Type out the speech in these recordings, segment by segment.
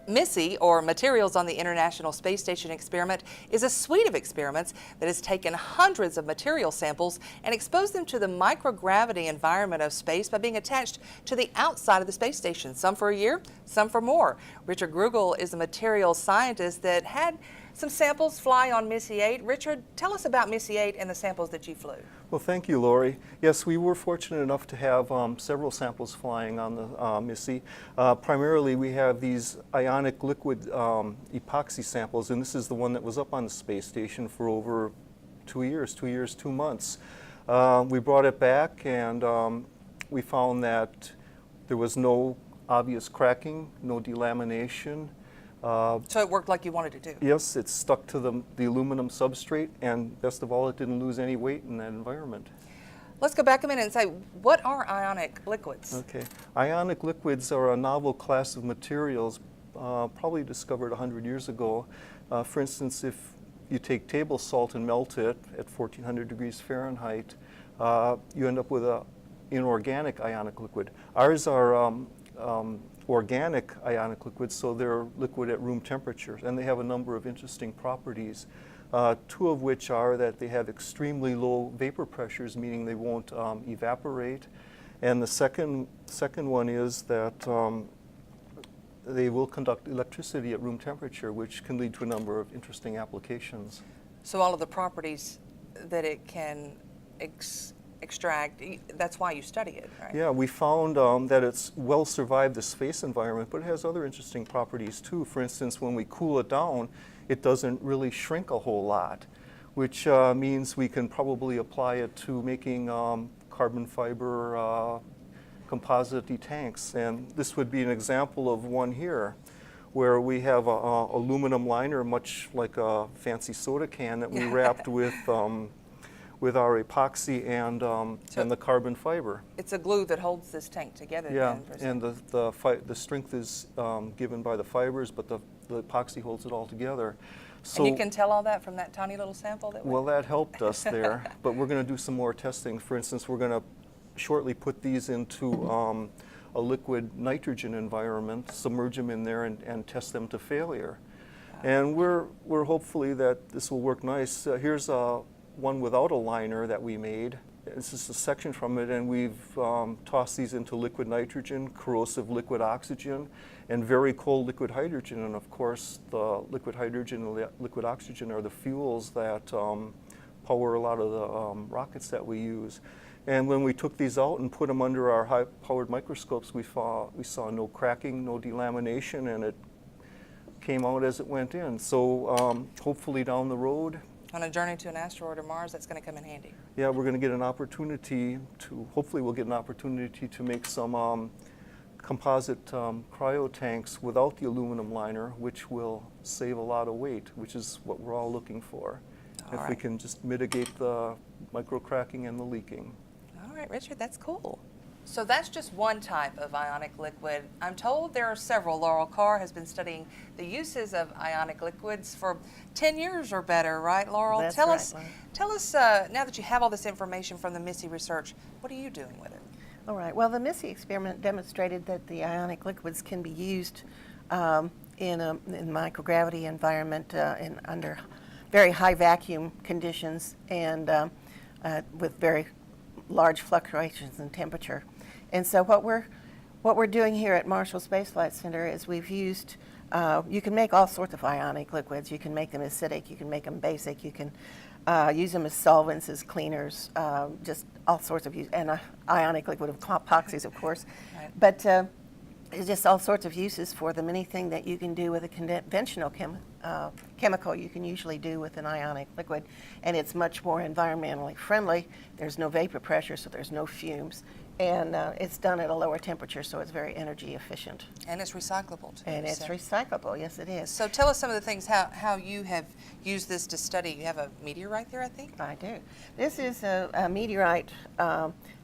MISSE, or Materials on the International Space Station Experiment, is a suite of experiments that has taken hundreds of material samples and exposed them to the microgravity environment of space by being attached to the outside of the space station, some for a year, some for more. Richard Grugel is a materials scientist that had some samples fly on MISSE 8. Richard, tell us about MISSE 8 and the samples that you flew. Well, thank you, Lori. Yes, we were fortunate enough to have several samples flying on the MISSE. Primarily, we have these ionic liquid epoxy samples, and this is the one that was up on the space station for over 2 years, 2 months. We brought it back, and we found that there was no obvious cracking, no delamination. So it worked like you wanted it to? Yes, it stuck to the aluminum substrate, and best of all, it didn't lose any weight in that environment. Let's go back a minute and say, what are ionic liquids? Okay. Ionic liquids are a novel class of materials probably discovered 100 years ago. For instance, if you take table salt and melt it at 1400 degrees Fahrenheit, you end up with an inorganic ionic liquid. Ours are organic ionic liquids, so they're liquid at room temperature, and they have a number of interesting properties, two of which are that they have extremely low vapor pressures, meaning they won't evaporate, and the second one is that they will conduct electricity at room temperature, which can lead to a number of interesting applications. So all of the properties that it can extract, that's why you study it, right? Yeah, we found that it's well survived the space environment, but it has other interesting properties too. For instance, when we cool it down, it doesn't really shrink a whole lot, which means we can probably apply it to making carbon fiber composite tanks. And this would be an example of one here, where we have a aluminum liner, much like a fancy soda can, that we wrapped with our epoxy and the carbon fiber. It's a glue that holds this tank together. Yeah, and the strength is given by the fibers, but the epoxy holds it all together. So, and you can tell all that from that tiny little sample that well, that helped us there, but we're going to do some more testing. For instance, we're going to shortly put these into a liquid nitrogen environment, submerge them in there, and test them to failure. And we're hopefully that this will work nice. Here's one without a liner that we made. This is a section from it, and we've tossed these into liquid nitrogen, corrosive liquid oxygen, and very cold liquid hydrogen. And of course, the liquid hydrogen and the liquid oxygen are the fuels that power a lot of the rockets that we use. And when we took these out and put them under our high-powered microscopes, we saw no cracking, no delamination, and it came out as it went in. So hopefully down the road, on a journey to an asteroid or Mars, that's going to come in handy. Yeah, we're going to get an opportunity to, hopefully we'll get an opportunity to make some composite cryo tanks without the aluminum liner, which will save a lot of weight, which is what we're all looking for. If we can just mitigate the micro-cracking and the leaking. All right, Richard, that's cool. So that's just one type of ionic liquid. I'm told there are several. Laurel Carr has been studying the uses of ionic liquids for 10 years or better, right, Laurel? That's tell right, us, Laura. Tell us, now that you have all this information from the MISSE research, what are you doing with it? All right. Well, the MISSE experiment demonstrated that the ionic liquids can be used in microgravity environment under very high vacuum conditions and with very large fluctuations in temperature. And so what we're doing here at Marshall Space Flight Center is we've used, you can make all sorts of ionic liquids. You can make them acidic, you can make them basic, you can use them as solvents, as cleaners, just all sorts of use, and ionic liquid of epoxies, of course. Right. But there's just all sorts of uses for them. Anything that you can do with a conventional chemical, you can usually do with an ionic liquid, and it's much more environmentally friendly. There's no vapor pressure, so there's no fumes. And it's done at a lower temperature, so it's very energy efficient. And it's recyclable, too. And it's recyclable, yes it is. So tell us some of the things, how you have used this to study. You have a meteorite there, I think? I do. This is a meteorite.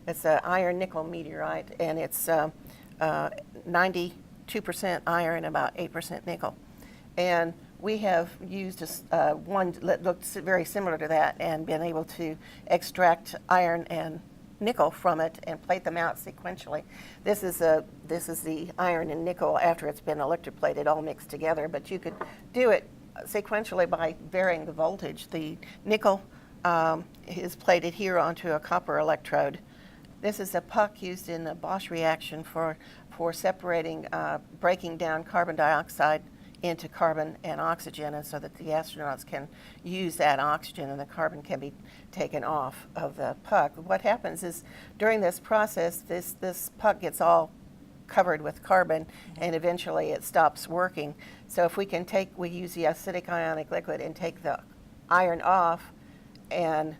It's an iron-nickel meteorite, and it's 92% iron, about 8% nickel. And we have used one that looks very similar to that and been able to extract iron and nickel from it and plate them out sequentially. This is the iron and nickel after it's been electroplated, all mixed together. But you could do it sequentially by varying the voltage. The nickel is plated here onto a copper electrode. This is a puck used in the Bosch reaction for separating, breaking down carbon dioxide into carbon and oxygen, and so that the astronauts can use that oxygen and the carbon can be taken off of the puck. What happens is during this process, this puck gets all covered with carbon and eventually it stops working. So if we use the acidic ionic liquid and take the iron off and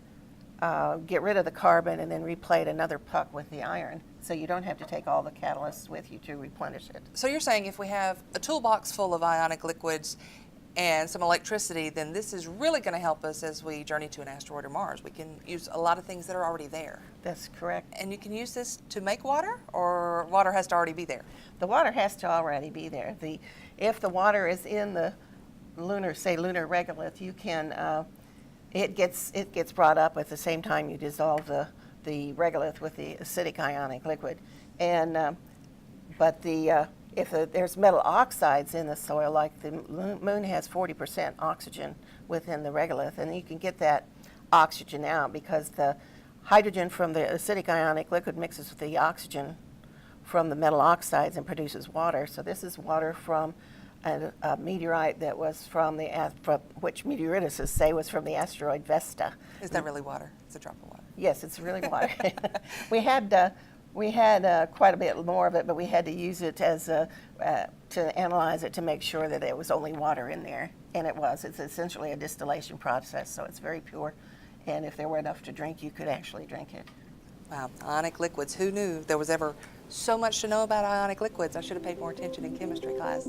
get rid of the carbon and then replate another puck with the iron. So you don't have to take all the catalysts with you to replenish it. So you're saying if we have a toolbox full of ionic liquids and some electricity, then this is really going to help us as we journey to an asteroid or Mars. We can use a lot of things that are already there. That's correct. And you can use this to make water, or water has to already be there? The water has to already be there. If the water is in the lunar regolith, you can it gets brought up at the same time you dissolve the regolith with the acidic ionic liquid, and if there's metal oxides in the soil, like the moon has 40% oxygen within the regolith, and you can get that oxygen out because the hydrogen from the acidic ionic liquid mixes with the oxygen from the metal oxides and produces water. So this is water from a meteorite that was from which meteoritists say was from the asteroid Vesta. Is that really water? It's a drop of water. Yes, it's really water. we had quite a bit more of it, but we had to use it as to analyze it to make sure that it was only water in there, and it was. It's essentially a distillation process, so it's very pure. And if there were enough to drink, you could actually drink it. Wow, ionic liquids. Who knew there was ever so much to know about ionic liquids? I should have paid more attention in chemistry class.